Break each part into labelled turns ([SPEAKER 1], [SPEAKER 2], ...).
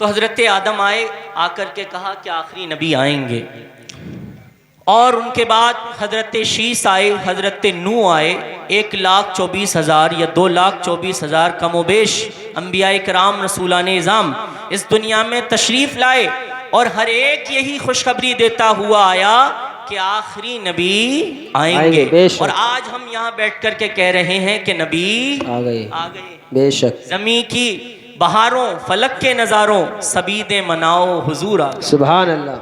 [SPEAKER 1] तो हज़रत आदम आए, आकर के कहा कि आखिरी नबी आएंगे, और उनके बाद हज़रत शीस आए, हज़रत नूह आए। 1,24,000 या 2,24,000 कमोबेश अम्बिया इकराम रसूलान इज़ाम इस दुनिया में तशरीफ़ लाए, और हर एक यही खुशखबरी देता हुआ आया कि आखिरी नबी आएंगे। और आज हम यहाँ बैठ कर के कह रहे हैं कि नबी आ गए।
[SPEAKER 2] बेशक
[SPEAKER 1] ज़मीं की बहारों, फलक के नज़ारों, सबीदे मनाओ हुजूर आ गए।
[SPEAKER 2] सुभान अल्लाह।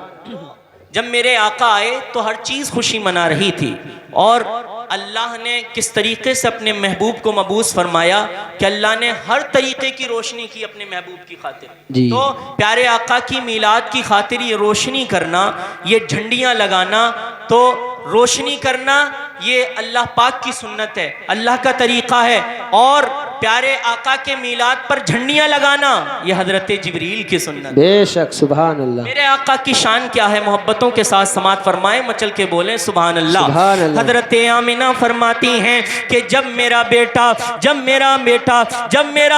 [SPEAKER 1] जब मेरे आका आए तो हर चीज़ खुशी मना रही थी, और अल्लाह ने किस तरीके से अपने महबूब को मबूस फरमाया कि अल्लाह ने हर तरीके की रोशनी की अपने महबूब की खातिर। तो प्यारे आका की मीलाद की खातिर ये रोशनी करना, ये झंडियाँ लगाना, तो रोशनी करना ये अल्लाह पाक की सुन्नत है, अल्लाह का तरीक़ा है। और प्यारे आका के मीलाद पर झंडियाँ लगाना ये हज़रत जिब्रील की सुन्नत।
[SPEAKER 2] बेशक सुभान अल्लाह।
[SPEAKER 1] मेरे आका की शान क्या है, मोहब्बतों के साथ समात फरमाएं, मचल के बोलें सुभान अल्लाह। हज़रत आमिना फरमाती हैं कि जब मेरा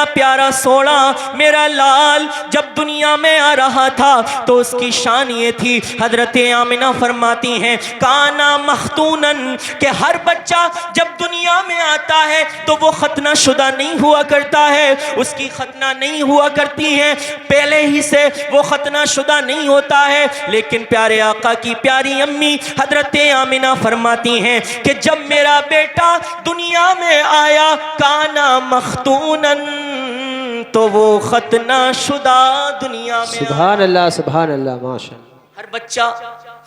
[SPEAKER 1] प्यारा सोना, मेरा लाल जब दुनिया में आ रहा था तो उसकी शान ये थी। हज़रत आमिना फरमाती हैं काना मख्तूनन, कि हर बच्चा जब दुनिया में आता है तो वो खतना शुदा नहीं हुआ करता है, उसकी खतना नहीं हुआ करती है, पहले ही से वो खतना शुदा नहीं होता है। लेकिन प्यारे आका की प्यारी अम्मी हज़रत आमिना फरमाती हैं कि जब मेरा बेटा दुनिया में आया काना मख्तूनन, तो वो खतना शुदा दुनिया में।
[SPEAKER 2] सुभान अल्लाह, सुभान अल्लाह, माशाअल्लाह।
[SPEAKER 1] हर बच्चा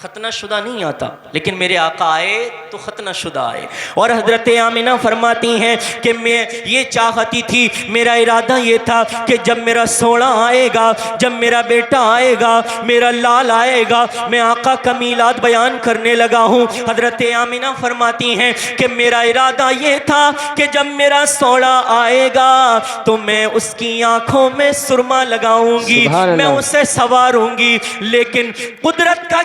[SPEAKER 1] खतना शुदा नहीं आता, लेकिन मेरे आका आए तो खतना शुदा आए। और हज़रत आमिना फरमाती हैं कि मैं ये चाहती थी, मेरा इरादा ये था कि जब मेरा सोना आएगा, जब मेरा बेटा आएगा, मेरा लाल आएगा, मैं आका का मीलाद बयान करने लगा हूँ। हज़रत आमिना फरमाती हैं कि मेरा इरादा ये था कि जब मेरा सोना आएगा तो मैं उसकी आँखों में सुरमा लगाऊंगी, मैं उसे संवारूंगी। लेकिन कुदरत का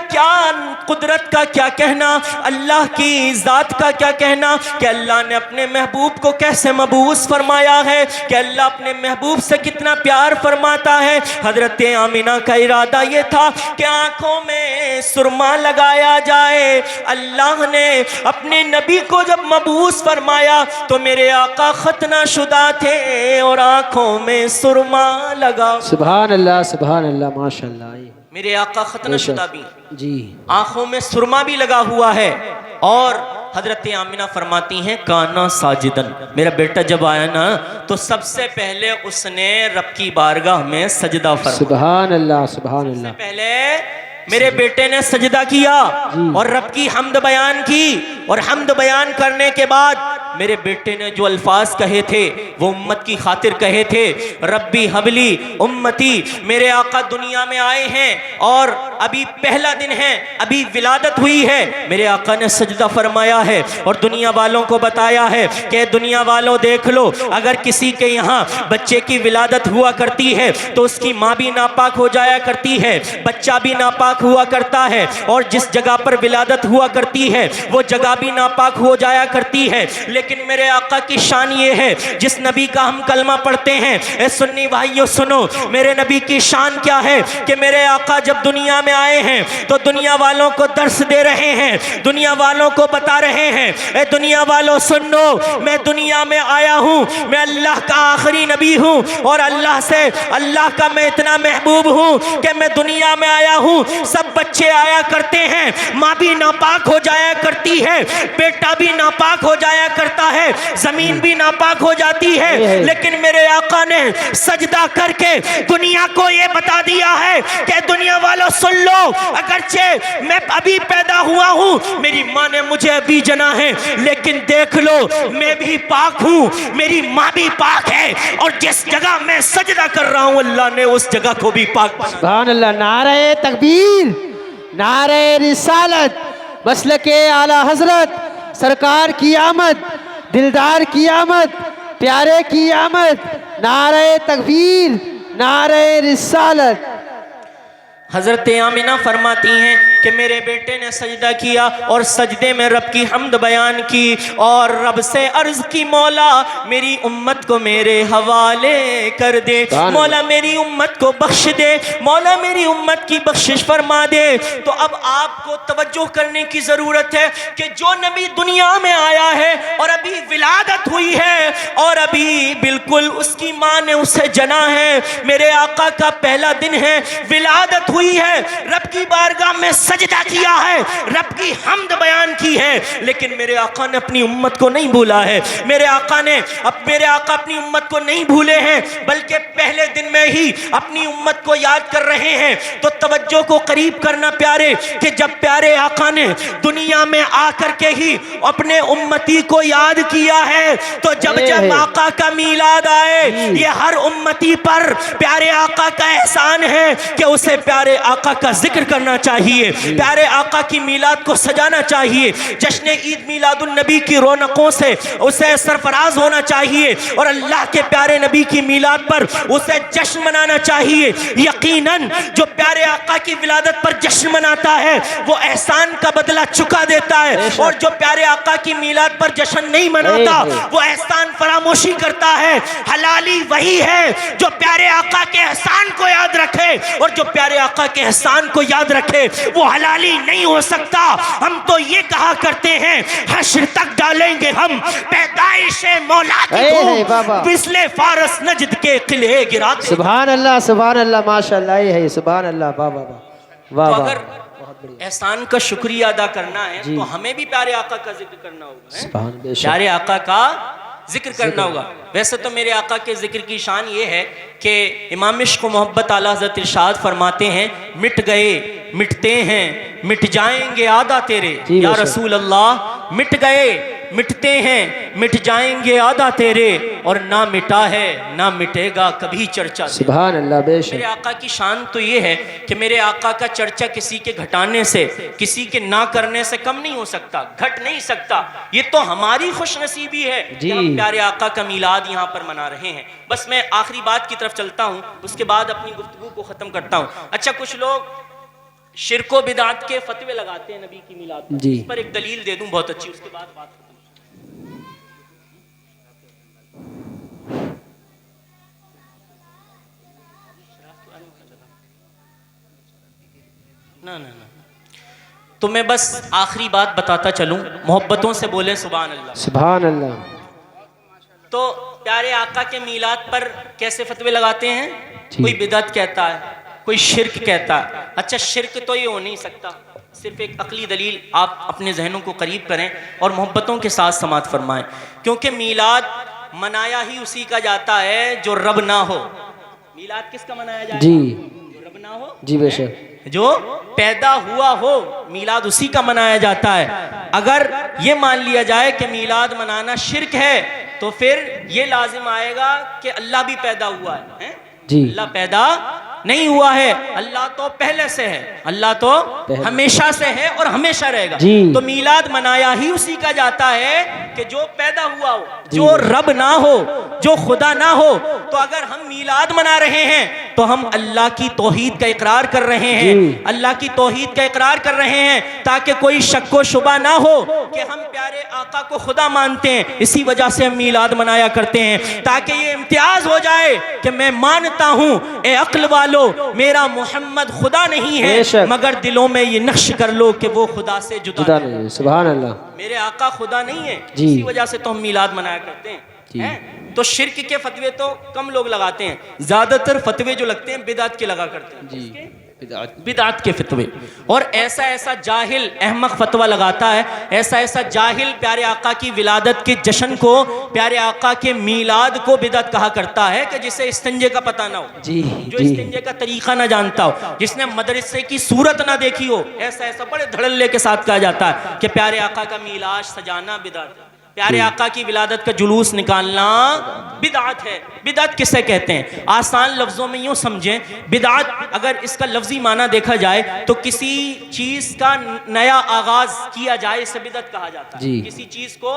[SPEAKER 1] क्या कहना, अल्लाह की ज़ात का क्या कहना कि अल्लाह ने अपने महबूब को कैसे मबूस फरमाया है, कि अल्लाह अपने महबूब से कितना प्यार फरमाता है। हज़रत आमिना का इरादा ये था कि आँखों में सुरमा लगाया जाए। अल्लाह ने अपने नबी को जब मबूस फरमाया तो मेरे आका खतना शुदा थे और आँखों में सुरमा लगा।
[SPEAKER 2] सुभान अल्लाह, सुभान अल्लाह, माशाअल्लाह।
[SPEAKER 1] मेरे आका खतना शुदा भी
[SPEAKER 2] जी,
[SPEAKER 1] आंखों में सुरमा भी लगा हुआ है। और हज़रत आमिना फरमाती हैं काना साजिदन, मेरा बेटा जब आया ना तो सबसे पहले उसने रब की बारगाह में सजदा फरमाया।
[SPEAKER 2] सुभान अल्लाह, सुभान अल्लाह।
[SPEAKER 1] पहले मेरे बेटे ने सजदा किया और रब की हम्द बयान की, और हम्द बयान करने के बाद मेरे बेटे ने जो अल्फाज कहे थे वो उम्मत की खातिर कहे थे, रब्बी हबली उम्मती। मेरे आका दुनिया में आए हैं और अभी पहला दिन है, अभी विलादत हुई है, मेरे आका ने सजदा फरमाया है और दुनिया वालों को बताया है कि दुनिया वालों देख लो, अगर किसी के यहाँ बच्चे की विलादत हुआ करती है तो उसकी माँ भी नापाक हो जाया करती है, बच्चा भी नापाक हुआ करता है, और जिस जगह पर विलादत हुआ करती है वो जगह भी नापाक हो जाया करती है। लेकिन मेरे आका की शान ये है, जिस नबी का हम कलमा पढ़ते हैं, ए सुन्नी भाइयों सुनो, मेरे नबी की शान क्या है कि मेरे आका जब दुनिया में आए हैं तो दुनिया वालों को दर्स दे रहे हैं, दुनिया वालों को बता रहे हैं, ए दुनिया वालों सुन लो, मैं दुनिया में आया हूँ, मैं अल्लाह का आखिरी नबी हूँ, और अल्लाह का मैं इतना महबूब हूँ कि मैं दुनिया में आया हूँ। सब बच्चे आया करते हैं, माँ भी नापाक हो जाया करती है, बेटा भी नापाक हो जाया करता है, जमीन भी नापाक हो जाती है, लेकिन मेरे आका ने सजदा करके दुनिया को ये बता दिया है कि दुनिया वालों सुन लो, अगरचे मैं अभी पैदा हुआ हूँ, मेरी माँ ने मुझे अभी जना है, लेकिन देख लो मैं भी पाक हूँ, मेरी माँ भी पाक है, और जिस जगह मैं सजदा कर रहा हूँ अल्लाह ने उस जगह को भी पाक बना।
[SPEAKER 2] सुभान अल्लाह। नारे तकबीर, नारे रिसालत, मसलके आला हजरत, सरकार की आमद, दिलदार की आमद, प्यारे की आमद, नारे तकबीर, नारे रिसालत।
[SPEAKER 1] हज़रत आमिना फरमाती हैं कि मेरे बेटे ने सजदा किया और सजदे में रब की हम्द बयान की और रब से अर्ज की, मौला मेरी उम्मत को मेरे हवाले कर दे, मौला मेरी उम्मत को बख्श दे, मौला मेरी उम्मत की बख्शिश फरमा दे। तो अब आपको तवज्जो करने की जरूरत है कि जो नबी दुनिया में आया है और अभी विलादत हुई है और अभी बिल्कुल उसकी माँ ने उसे जना है, मेरे आका का पहला दिन है, विलादत हुई है, रब की बारगाह में सजदा किया है, रब की हम्द बयान की है, लेकिन मेरे आका ने अपनी उम्मत को नहीं भूला है। मेरे आका अपनी उम्मत को नहीं भूले हैं, बल्कि पहले दिन में ही अपनी उम्मत को याद कर रहे हैं। तो तवज्जो को करीब करना प्यारे, कि जब प्यारे आका ने दुनिया में आकर के ही अपने उम्मती को याद किया है, तो जब जब आका का मीलाद आए, ये हर उम्मती पर प्यारे आका का एहसान है कि उसे प्यारे आका का जिक्र करना चाहिए, प्यारे आका की मीलाद को सजाना चाहिए, जश्न ईद मीलादुन नबी की रौनकों से उसे सरफराज होना चाहिए और अल्लाह के प्यारे नबी की मीलाद पर उसे जश्न मनाना चाहिए। यकीनन जो प्यारे आका की विलादत पर जश्न मनाता है वो एहसान का बदला चुका देता है, और जो प्यारे आका की मीलाद पर जश्न नहीं मनाता वो एहसान फरामोशी करता है। हलाली वही है जो प्यारे आका के एहसान को याद रखे, और जो प्यारे आका के एहसान को याद रखे वो हलाली नहीं हो सकता। हम तो ये कहा करते हैं, हश्र तक डालेंगे हम पैदाइशे मौला की धूम, बिस्ले फारस नजद के किले गिरा दे।
[SPEAKER 2] सुभान अल्लाह माशाअल्लाह, ये है सुभान अल्लाह, वाह वाह वाह वाह।
[SPEAKER 1] अगर एहसान का शुक्रिया अदा करना है तो हमें भी प्यारे आका का जिक्र करना होगा, प्यारे आका का जिक्र करना होगा। वैसे तो मेरे आका के जिक्र की शान ये है कि इमाम इश्क व मोहब्बत आला हज़रत इरशाद फरमाते हैं, मिट गए मिटते हैं मिट जाएंगे आदा तेरे, या रसूल अल्लाह मिट गए मिटते हैं मिट जाएंगे आदा तेरे, और ना मिटा है ना मिटेगा कभी चर्चा।
[SPEAKER 2] सुभान अल्लाह, बेशक
[SPEAKER 1] मेरे आका की शान तो ये है कि मेरे आका का चर्चा किसी के घटाने से, किसी के ना करने से कम नहीं हो सकता, घट नहीं सकता। ये तो हमारी खुशनसीबी है कि हम प्यारे आका का मीलाद यहाँ पर मना रहे हैं। बस मैं आखिरी बात की तरफ चलता हूँ, उसके बाद अपनी गुफ्तगू को ख़त्म करता हूँ। अच्छा, कुछ लोग शिरको बिदात के फतवे लगाते हैं नबी की मीलाद पर, इस पर एक दलील दे दूं बहुत अच्छी, उसके बाद बात खत्म। ना ना ना, तो मैं बस आखिरी बात बताता चलूं, मोहब्बतों से बोले सुभान अल्लाह, सुभान अल्लाह। तो प्यारे आका के मीलाद पर कैसे फतवे लगाते हैं? कोई बिदअत कहता है, कोई शिर्क कहता है। अच्छा, शिर्क तो ये हो नहीं सकता, सिर्फ एक अकली दलील आप अपने जहनों को करीब करें और मोहब्बतों के साथ समात फरमाएं, क्योंकि मीलाद मनाया ही उसी का जाता है जो रब ना हो। मीलाद किसका मनाया जाता है? जो रब ना हो, जी बेशक, जो पैदा हुआ हो, मीलाद उसी का मनाया जाता है। अगर ये मान लिया जाए कि मीलाद मनाना शिर्क है, तो फिर ये लाजिम आएगा कि अल्लाह भी पैदा हुआ है? अल्लाह पैदा नहीं हुआ है, अल्लाह तो पहले से है, अल्लाह तो हमेशा से है और हमेशा रहेगा। तो मीलाद मनाया ही उसी का जाता है कि जो पैदा हुआ हो, जो रब ना हो, जो खुदा ना हो। तो अगर हम मीलाद मना रहे हैं तो हम अल्लाह की तौहीद का इकरार कर रहे हैं, अल्लाह की तौहीद का इकरार कर रहे हैं, ताकि कोई शक व शुबा ना हो कि हम प्यारे आका को खुदा मानते हैं। इसी वजह से हम मीलाद मनाया करते हैं, ताकि ये इम्तियाज हो जाए कि मैं मानता हूँ ए अक्ल वालों, मेरा मोहम्मद खुदा नहीं है, मगर दिलों में ये नक्श कर लो कि वो खुदा से जुदा नहीं है। सुभान अल्लाह, मेरे आका खुदा नहीं है, इसी वजह से तो हम मीलाद मनाया करते हैं। तो शिर्क के फतवे तो कम लोग लगाते हैं, ज्यादातर फतवे जो लगते हैं बिदात के लगा करते हैं, बिदात के फतवे। और ऐसा ऐसा जाहिल अहमक फतवा लगाता है, ऐसा ऐसा जाहिल प्यारे आका की विलादत के जश्न को, प्यारे आका के मीलाद को बिदात कहा करता है, कि जिसे इस्तिंजे का पता ना हो, जो इस्तिंजे का तरीका ना जानता हो, जिसने मदरसे की सूरत ना देखी हो, ऐसा ऐसा बड़े धड़ल्ले के साथ कहा जाता है कि प्यारे आका का मीलाद सजाना बिदात है, प्यारे आका की विलादत का जुलूस निकालना बिदात है। बिदात किसे कहते हैं? आसान लफ्ज़ों में यूँ समझें, बिदात अगर इसका लफ्ज़ी माना देखा जाए तो किसी चीज़ का नया आगाज़ किया जाए, इसे बिदात कहा जाता है। किसी चीज़ को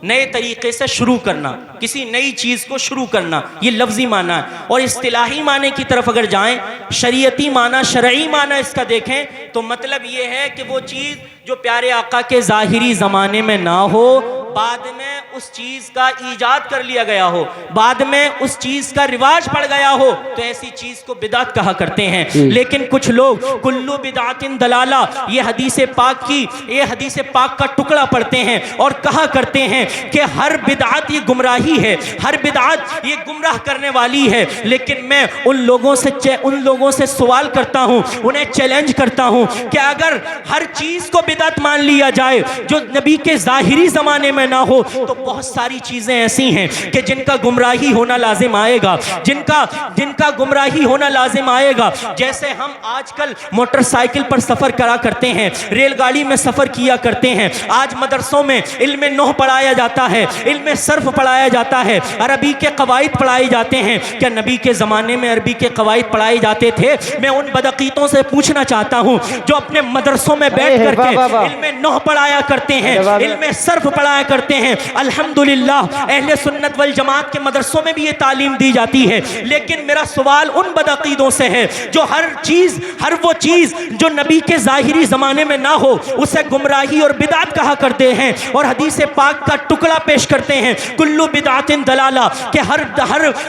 [SPEAKER 1] नए तरीके से शुरू करना, किसी नई चीज़ को शुरू करना, ये लफ्ज़ी माना है। और इस्तिलाही माने की तरफ अगर जाएं, शरीयती माना, शरई माना इसका देखें तो मतलब ये है कि वो चीज़ जो प्यारे आका के ज़ाहिरी ज़माने में ना हो, बाद में उस चीज़ का ईजाद कर लिया गया हो, बाद में उस चीज़ का रिवाज पड़ गया हो, तो ऐसी चीज़ को बिदात कहा करते हैं। लेकिन कुछ लोग कुल्लू बिदातिन दलाला, ये हदीस पाक का टुकड़ा पढ़ते हैं और कहा करते हैं कि हर बिदात ये गुमराही है, हर बिदात ये गुमराह करने वाली है। लेकिन मैं उन लोगों से सवाल करता हूँ, उन्हें चैलेंज करता हूँ कि अगर हर चीज़ को बिदात मान लिया जाए जो नबी के ज़ाहिरी ज़माने में ना हो, तो बहुत सारी चीज़ें ऐसी हैं कि जिनका गुमराही होना लाजिम आएगा, जिनका गुमराही होना लाजिम आएगा। जैसे हम आजकल मोटरसाइकिल पर सफ़र करा करते हैं, रेलगाड़ी में सफ़र किया करते हैं। आज मदरसों में इल्म नौह पढ़ाया जाता है, इल्म सर्फ पढ़ाया जाता है, अरबी के कवायद पढ़ाए जाते हैं। क्या नबी के ज़माने में अरबी के कवायद पढ़ाए जाते थे? मैं उन बदअकीदों से पूछना चाहता हूँ जो अपने मदरसों में बैठ करके इल्म नौह पढ़ाया करते हैं, इल्म सर्फ पढ़ाया करते हैं। अल्हम्दुलिल्लाह अहले सुन्नत वल जमात के मदरसों में भी ये तालीम दी जाती है। लेकिन मेरा सवाल उन बदअकीदों से है जो हर वो चीज़ जो नबी के ज़ाहिरी ज़माने में ना हो उसे गुमराही और बिदात कहा करते हैं और हदीस पाक का टुकड़ा पेश करते हैं, कुल्लू बिदातिन दलाला, कि हर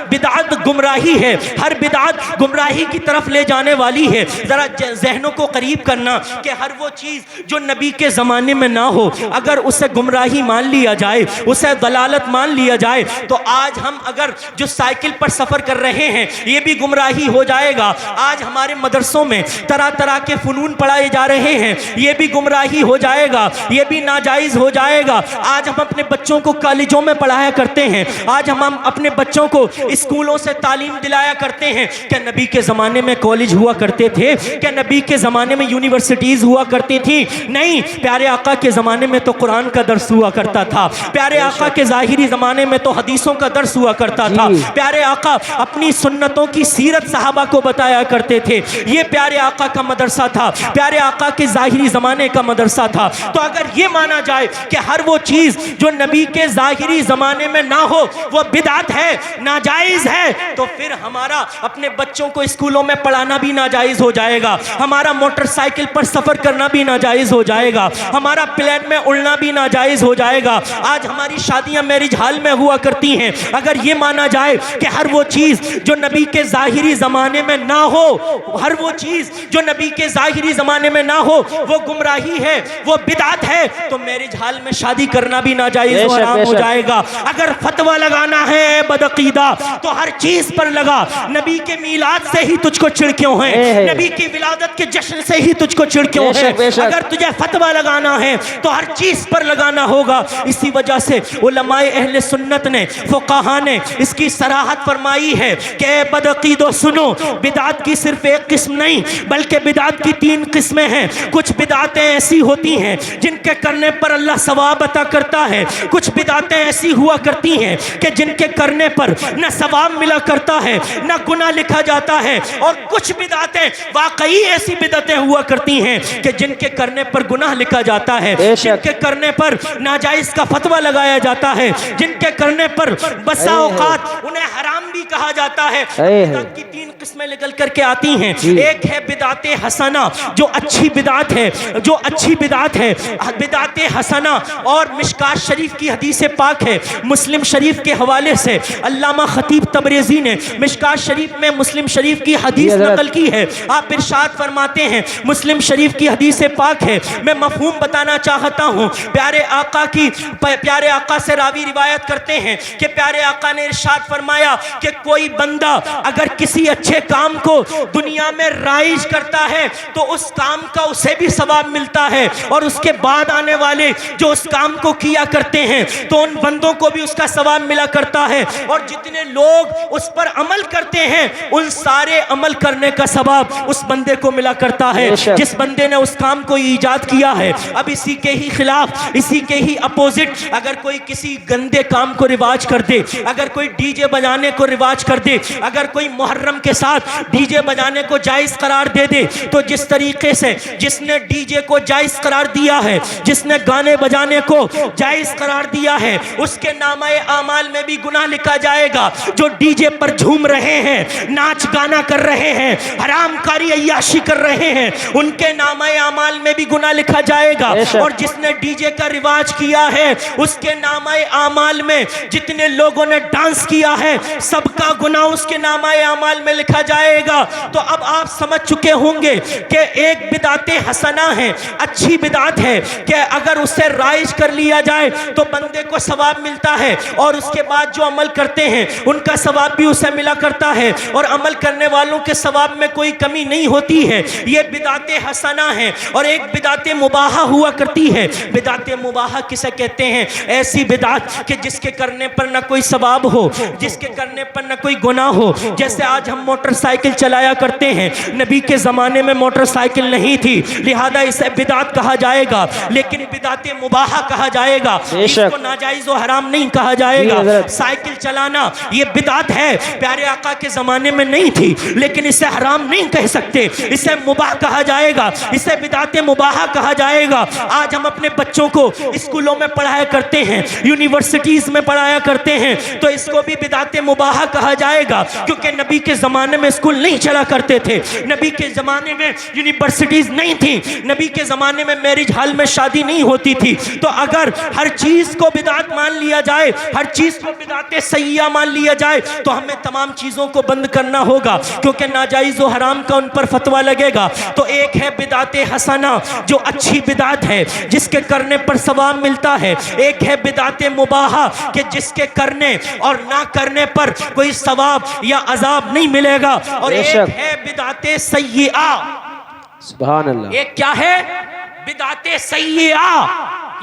[SPEAKER 1] बिदात गुमराही है, हर बिदात गुमराही की तरफ ले जाने वाली है। ज़रा जहनों को करीब करना कि हर वो चीज़ जो नबी के ज़माने में ना हो, अगर उसे गुमराही मान लिया जाए, उसे दलालत मान लिया जाए, तो आज हम अगर जो साइकिल पर सफ़र कर रहे हैं ये भी गुमराही हो जाएगा। आज हमारे मदरसों में तरह तरह के फ़नून पढ़ाए जा रहे हैं, ये भी गुमराही हो जाएगा, ये भी नाजायज़ हो जाएगा। आज हम अपने बच्चों को कॉलेजों में पढ़ाया करते हैं, आज हम अपने बच्चों को स्कूलों से तालीम दिलाया करते हैं। क्या नबी के ज़माने में कॉलेज हुआ करते थे? क्या नबी के ज़माने में यूनिवर्सिटीज़ हुआ करती थी? नहीं, प्यारे आका के ज़माने में तो कुरान का दर्स हुआ करता था, प्यारे आका के ज़ाहिरी ज़माने में तो हदीसों का दर्स हुआ करता था। प्यारे आका अपनी सुन्नतों की सीरत सहाबा को बताया करते थे। ये प्यारे आका का मदरसा था, प्यारे आका के ज़ाहिरी ज़माने का मदरसा था। तो अगर ये माना जाए कि हर वो चीज़ जो नबी के ज़ाहिरी ज़माने में ना हो वो बिदात है, नाजायज़ है, तो फिर हमारा अपने बच्चों को स्कूलों में पढ़ाना भी नाजायज़ हो जाएगा, हमारा मोटरसाइकिल पर सफ़र करना भी नाजायज़ हो जाएगा, हमारा प्लेन में उड़ना भी नाजायज़ हो जाएगा। आज हमारी शादियां मैरिज हाल में हुआ करती हैं। अगर ये माना जाए कि हर वो चीज़ जो नबी के ज़ाहिरी ज़माने में ना हो, हर वो चीज़ जो नबी के ज़ाहिरी ज़माने में ना हो वो गुमराही है, वो बिदात है, तो मैरिज हाल में शादी करना भी नाजायज़ और हराम हो जाएगा। अगर फतवा लगाना है बदअकीदा तो हर चीज़ पर लगा। नबी के मीलाद से ही तुझको चिढ़ क्यों है? नबी की विलादत के जश्न से ही तुझको चिढ़ क्यों है? अगर तुझे फतवा लगाना है तो हर चीज़ पर लगाना होगा। इसी वजह से उलमाए अहले सुन्नत ने, फुक़हा ने इसकी सराहत फरमाई है कि बदअकीदो सुनो, बिदात की सिर्फ एक किस्म नहीं बल्कि बिदात की 3 किस्में हैं। कुछ बिदातें ऐसी होती हैं जिनके करने पर अल्लाह सवाब अता करता है, कुछ बिदातें ऐसी हुआ करती हैं कि जिनके करने पर न सवाब मिला करता है न गुनाह लिखा जाता है, और कुछ बिदातें वाकई ऐसी बिदातें हुआ करती हैं कि जिनके करने पर गुनाह लिखा जाता है, जिनके करने पर नाजायज़ का फतवा लगाया जाता है, जिनके करने पर बसा औकात उन्हें हराम भी कहा जाता है। बिदात की 3 किस्में निकल करके आती हैं। एक है बिदाते हसना, जो अच्छी बिदात है, जो अच्छी बिदात है, बिदाते हसना। और मिशकात शरीफ की हदीस पाक है, मुस्लिम शरीफ के हवाले से अल्लामा खतीब तबरेज़ी ने मिशकात शरीफ में मुस्लिम शरीफ की हदीस नकल की है। आप इरशाद फरमाते हैं, मुस्लिम शरीफ की हदीस पाक है, मैं मफ़हूम बताना चाहता हूँ। प्यारे आका से रावी रिवायत करते हैं कि प्यारे आका ने इरशाद फरमाया कि कोई बंदा अगर किसी अच्छे काम को दुनिया में राइज करता है तो उस काम का उसे भी सवाब मिलता है, और उसके बाद आने वाले जो उस काम को किया करते हैं तो उन बंदों को भी उसका सवाब मिला करता है, और जितने लोग उस पर अमल करते हैं उन सारे अमल करने का सवाब उस बंदे को मिला करता है जिस बंदे ने उस काम को ईजाद किया है। अब इसी के ही खिलाफ, इसी के ही अपोजिट अगर कोई किसी गंदे काम को रिवाज कर दे, अगर कोई डीजे बजाने को रिवाज कर दे, अगर कोई मुहर्रम के साथ डीजे बजाने को जायज करार दे दे, तो जिस तरीके से जिसने डीजे को जायज करार दिया है, जिसने गाने बजाने को जायज करार दिया है, उसके नामाए आमाल में भी गुनाह लिखा जाएगा। जो डीजे पर झूम रहे हैं, नाच गाना कर रहे हैं, हरामकारी अय्याशी कर रहे हैं, उनके नामाए आमाल में भी गुनाह लिखा जाएगा। और जिसने डीजे का रिवाज किया है, उसके नामाए आमाल में जितने लोगों ने डांस किया है, सबका गुनाह उसके नामाए आमाल में लिखा जाएगा। तो अब आप समझ चुके होंगे कि एक बिदाते हसना है, अच्छी बिदात है कि अगर उसे राइज कर लिया जाए तो बंदे को सवाब मिलता है, और उसके बाद जो अमल करते हैं उनका सवाब भी उसे मिला करता है, और अमल करने वालों के सवाब में कोई कमी नहीं होती है। ये बिदाते हसना है। और एक बिदाते मुबाहा हुआ करती है। बिदाते मुबाहा किसे कहते हैं? ऐसी बिदात कि जिसके करने पर ना कोई सवाब हो, जिसके करने पर ना कोई गुनाह हो। जैसे आज हम मोटरसाइकिल चलाया करते हैं, नबी के ज़माने में मोटरसाइकिल नहीं थी, लिहाजा इसे बिदात कहा जाएगा, लेकिन बिदाते मुबाहा कहा जाएगा, इसको नाजायज़ और हराम नहीं कहा जाएगा। साइकिल चलाना ये बिदात है, प्यारे आका के ज़माने में नहीं थी, लेकिन इसे हराम नहीं कह सकते, इसे मुबाह कहा जाएगा, इसे बिदाते मुबाहा कहा जाएगा। आज हम अपने बच्चों को स्कूलों में पढ़ाया करते हैं, यूनिवर्सिटीज़ में पढ़ाया करते हैं, तो इसको भी बिदाते मुबाहा कहा जाएगा, क्योंकि नबी के ज़माने में स्कूल नहीं चला करते थे, नबी के ज़माने में यूनिवर्सिटीज़ नहीं थी, नबी के ज़माने में मैरिज हॉल में शादी नहीं होती थी। तो अगर हर चीज़ को बिदात मान लिया जाए, हर चीज़ को बिदाते सय्या मान लिया जाए, तो हमें तमाम चीज़ों को बंद करना होगा, क्योंकि नाजायज़ और हराम का उन पर फतवा लगेगा। तो एक है बिदाते हसना जो अच्छी बिदात है, जिसके करने पर सवाब मिलता है। एक है बिदाते मुबाहा कि जिसके करने और ना करने पर कोई सवाब या अजाब नहीं मिलेगा। और एक है बिदाते सय्या।
[SPEAKER 2] सुभान अल्लाह।
[SPEAKER 1] एक क्या है? बिदाते सय्या।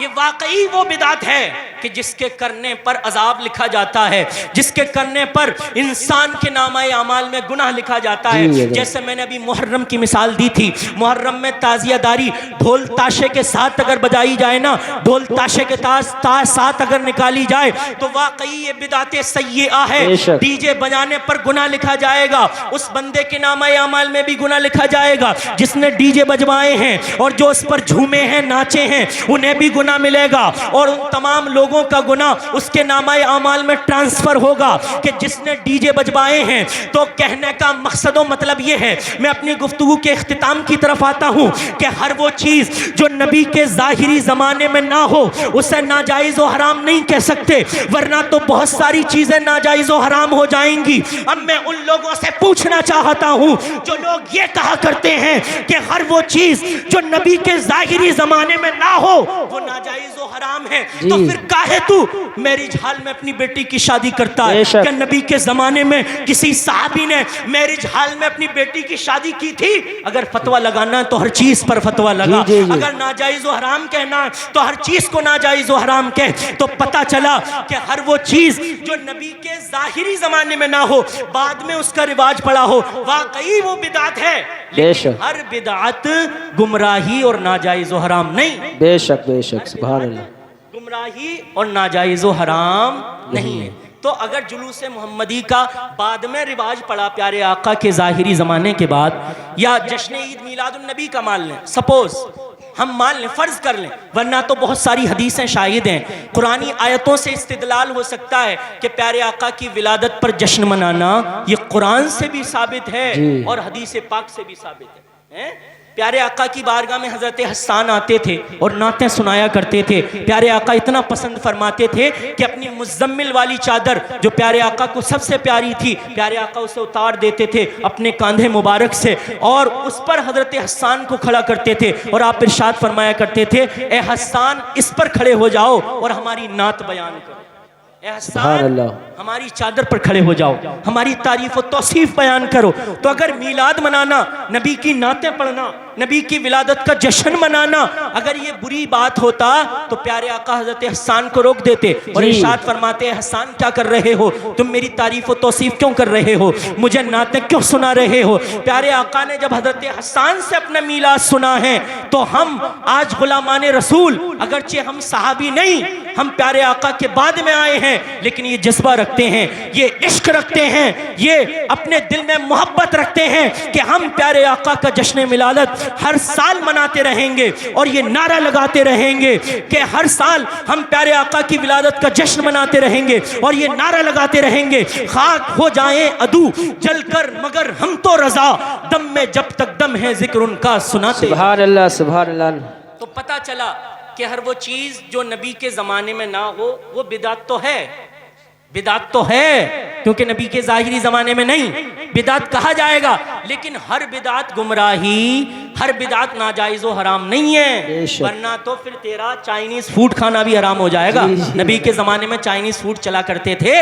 [SPEAKER 1] ये वाकई वो बिदात है कि जिसके करने पर अजाब लिखा जाता है, जिसके करने पर इंसान के नामाए अमाल में गुनाह लिखा जाता है। जैसे मैंने अभी मुहर्रम की मिसाल दी थी, मुहर्रम में ताजियादारी ढोल ताशे के साथ अगर बजाई जाए ना, ढोल ताशे के साथ अगर निकाली जाए, तो वाकई ये बिदाते सय्या है। डीजे बजाने पर गुनाह लिखा जाएगा, उस बंदे के नामाए अमाल में भी गुनाह लिखा जाएगा जिसने डीजे बजवाए हैं, और जो उस पर झूमे हैं, नाचे हैं, उन्हें भी गुनाह मिलेगा। और उन तमाम लोगों का गुनाह उसके नामाए आमाल में ट्रांसफर होगा कि जिसने डीजे बजवाए हैं। तो कहने का मकसद और मतलब ये है, मैं अपनी गुफ्तगू के इख्तिताम की तरफ आता हूँ कि हर वो चीज़ जो नबी के ज़ाहिरी ज़माने में ना हो, उसे नाजायज़ और हराम नहीं कह सकते, वरना तो बहुत सारी चीज़ें नाजायज़ और हराम हो जाएंगी। अब मैं उन लोगों से पूछना चाहता हूँ जो लोग ये कहा करते हैं कि हर वो चीज़ जो नबी के ज़ाहिरी ज़माने में ना हो वो नाजायज़ और हराम है, तो फिर काहे तू मैरिज हॉल में अपनी बेटी की शादी करता है? क्या नबी के ज़माने में किसी साहबी ने मैरिज हॉल में अपनी बेटी की शादी की थी? अगर फतवा लगाना है तो हर चीज़ पर फतवा लगा, अगर नाजायज़ और हराम कहना है तो हर चीज़ को नाजायज़ और हराम कह। तो पता चला कि हर वो चीज़ जो नबी के ज़ाहिरी ज़माने में ना हो, बाद में उसका रिवाज पड़ा हो, वाकई वो बिदात है। लेकिन हर बिदात गुमराही और नाजायज़ और हराम नहीं।
[SPEAKER 2] बेशक बेशक, सुभान अल्लाह।
[SPEAKER 1] गुमराही और नाजायज़ और हराम नहीं है। तो अगर जुलूस मोहम्मदी का बाद में रिवाज पड़ा प्यारे आका के ज़ाहिरी ज़माने के बाद, या जश्न ईद मीलादुन नबी का मान लें, सपोज हम मान लें, फ़र्ज कर लें, वरना तो बहुत सारी हदीसें शाहिद हैं, कुरानी आयतों से इस्तिदलाल हो सकता है कि प्यारे आका की विलादत पर जश्न मनाना ये कुरान से भी साबित है और हदीस पाक से भी साबित है। प्यारे आका की बारगाह में हज़रत हस्सान आते थे और नातें सुनाया करते थे। प्यारे आका इतना पसंद फरमाते थे कि अपनी मुज़म्मिल वाली चादर जो प्यारे आका को सबसे प्यारी थी, प्यारे आका उसे उतार देते थे अपने कांधे मुबारक से, और उस पर हज़रत हस्सान को खड़ा करते थे, और आप इरशाद फरमाया करते थे, ए हस्सान इस पर खड़े हो जाओ और हमारी नात बयान करो। हमारी चादर पर खड़े हो जाओ, हमारी तारीफ और तौसीफ बयान करो। तो अगर मीलाद मनाना, नबी की नातें पढ़ना, नबी की विलादत का जश्न मनाना अगर ये बुरी बात होता तो प्यारे आका हजरत हसन को रोक देते और
[SPEAKER 2] जी।
[SPEAKER 1] इरशाद फरमाते, हसन क्या कर रहे हो तुम, मेरी तारीफ व तौसीफ क्यों कर रहे हो, मुझे नाते क्यों सुना रहे हो। प्यारे आका ने जब हजरत हसन से अपना मीलाद सुना है तो हम आज गुलामाने रसूल, अगरचे हम सहाबी नहीं, हम प्यारे आका के बाद में आए हैं, लेकिन ये जज्बा रखते हैं, ये इश्क रखते हैं, ये अपने दिल में मोहब्बत रखते हैं कि हम प्यारे आका का जश्न मिलादत हर साल मनाते रहेंगे और ये नारा लगाते रहेंगे कि हर साल हम प्यारे आका की विलादत का जश्न मनाते रहेंगे और ये नारा लगाते रहेंगे, खाक हो जाएं अदू जलकर मगर हम तो रजा, दम में जब तक दम है जिक्र उनका सुनाते।
[SPEAKER 2] सुभान अल्लाह, सुभान अल्लाह।
[SPEAKER 1] तो पता चला कि हर वो चीज जो नबी के जमाने में ना हो वो बिदात तो है, बिदात तो है, क्योंकि नबी के जाहिरी जमाने में नहीं, बिदात कहा जाएगा, लेकिन हर बिदात गुमराही, हर बिदात नाजायज व हराम नहीं है, वरना तो फिर तेरा चाइनीज फूड खाना भी हराम हो जाएगा। नबी के जमाने में चाइनीज फूड चला करते थे,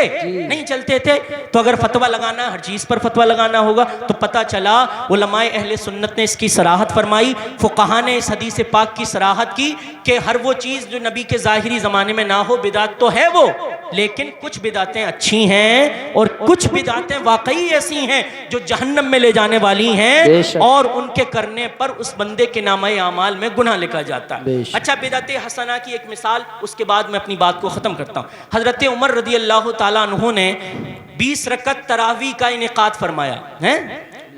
[SPEAKER 1] नहीं चलते थे, तो अगर फतवा लगाना, हर चीज पर फतवा लगाना होगा, तो पता चला उलमाए अहले सुन्नत ने इसकी सराहत फरमाई, फुक़हा ने इस हदीस पाक की सराहत की कि हर वो चीज जो नबी के जाहिरी जमाने में ना हो बिदात तो है वो, लेकिन कुछ बिदातें अच्छी हैं और कुछ बिदातें वाकई ऐसी हैं जो जहन्नम में ले जाने वाली हैं और उनके करने पर उस बंदे के नामे आमाल में गुनाह लिखा जाता है। अच्छा, बिदात हसना की एक मिसाल, उसके बाद मैं अपनी बात को ख़त्म करता हूँ। हज़रत उमर रदी अल्लाह ताला अन्हु ने 20 रकत तरावी का इनेकाद फरमाया है।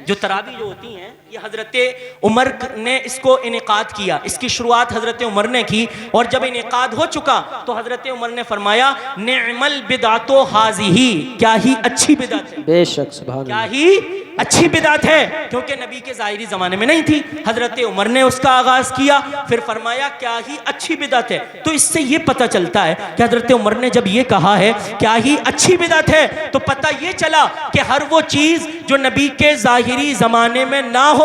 [SPEAKER 1] जो तरावी जो होती हैं ये हज़रत उमर ने इसको इनेकाद किया, इसकी शुरुआत हज़रत उमर ने की और जब इनेकाद हो चुका तो हज़रत उमर ने फरमाया, नेअमल बिदातो हाज़िही, क्या ही अच्छी बिदात है,
[SPEAKER 2] बेशक, सुभान
[SPEAKER 1] क्या ही अच्छी बिदात है, क्योंकि नबी के ज़ाहिरी ज़माने में नहीं थी। हज़रत उमर ने उसका आगाज़ किया, फिर फरमाया क्या ही अच्छी बिदात है। तो इससे ये पता चलता है कि हज़रत उमर ने जब ये कहा है क्या ही अच्छी बिदात है, तो पता ये चला कि हर वो चीज़ जो नबी के ज़ाहिरी ज़माने में ना हो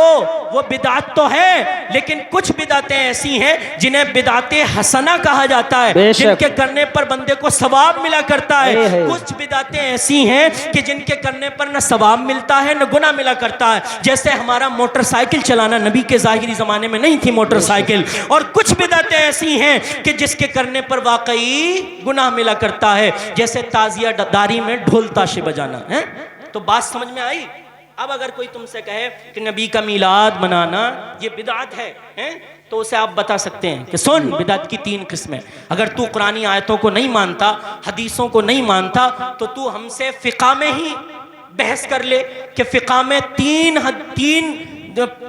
[SPEAKER 1] वो बिदात तो है, लेकिन कुछ बिदातें ऐसी हैं जिन्हें बिदाते हसना कहा जाता है, जिनके करने पर बंदे को सवाब मिला करता है। कुछ बिदातें ऐसी हैं कि जिनके करने पर न सवाब मिलता है न गुनाह मिला करता है, जैसे हमारा मोटरसाइकिल चलाना, नबी के ज़ाहिरी ज़माने में नहीं थी मोटरसाइकिल, और कुछ बिदातें ऐसी हैं कि जिसके करने पर वाकई गुनाह मिला करता है, जैसे ताजिया दारी में ढोल ताशे बजाना है। तो बात समझ में आई? अब अगर कोई तुमसे कहे कि नबी का मीलाद मनाना ये बिदात है, तो उसे आप बता सकते हैं कि सुन, बिदात की 3 किस्में। अगर तू कुरानी आयतों को नहीं मानता, हदीसों को नहीं मानता, तो तू हमसे फ़िक़ा में ही बहस कर ले कि फ़िक़ा में तीन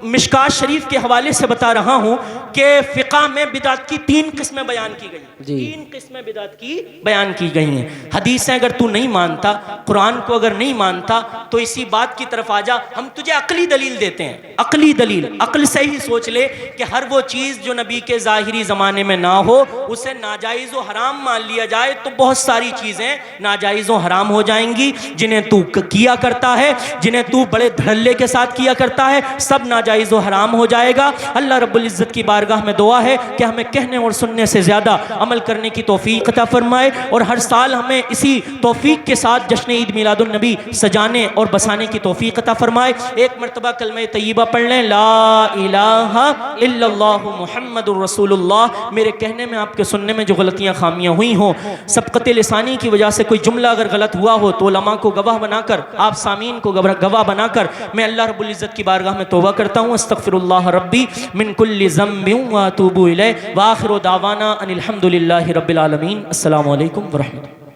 [SPEAKER 1] मिशकात शरीफ के हवाले से बता रहा हूं कि फ़िक़ा में बिदात की 3 किस्में बयान की गई, 3 किस्में बिदात की बयान की गई हैं। हदीसें अगर तू नहीं मानता, कुरान को अगर नहीं मानता, तो इसी बात की तरफ आ जा, हम तुझे अकली दलील देते हैं, अकली दलील। अक्ल से ही सोच ले कि हर वो चीज़ जो नबी के ज़ाहिरी ज़माने में ना हो उसे नाजायज़ व हराम मान लिया जाए, तो बहुत सारी चीज़ें नाजायज़ व हराम हो जाएंगी जिन्हें तू किया करता है, जिन्हें तू बड़े धड़ल्ले के साथ किया करता है, सब नाजायज़ व हराम हो जाएगा। अल्लाह रब्बुल इज़्ज़त की बारगाह में दुआ है कि हमें कहने और सुनने से ज़्यादा अमल करने की तौफीक अता फरमाए और हर साल हमें इसी तौफीक के साथ जश्न ईद मिलादुन नबी सजाने और बसाने की तौफीक अता फरमाए। एक मरतबा कलमे तय्यबा पढ़ लें, ला इलाहा इल्लल्लाहु मुहम्मदुर रसूलुल्लाह। मेरे कहने में, आपके सुनने में जो गलतियाँ खामियाँ हुई हों, सबक़त लिसानी की वजह से कोई जुमला अगर गलत हुआ हो तो उलमा को गवाह बनाकर, आप सामीन को गवाह बनाकर मैं अल्लाह रब्बुल इज़्ज़त की बारगाह में तौबा करता हूँ। अस्तग़फिरुल्लाह रब्बी मिन कुल्लि ज़म्बिन व अतूबु इलैह व आखिरु दावाना अनिल हम्दुलिल्लाहि रब्बिल आलमीन। अस्सलामु अलैकुम व रहमतुल्लाह।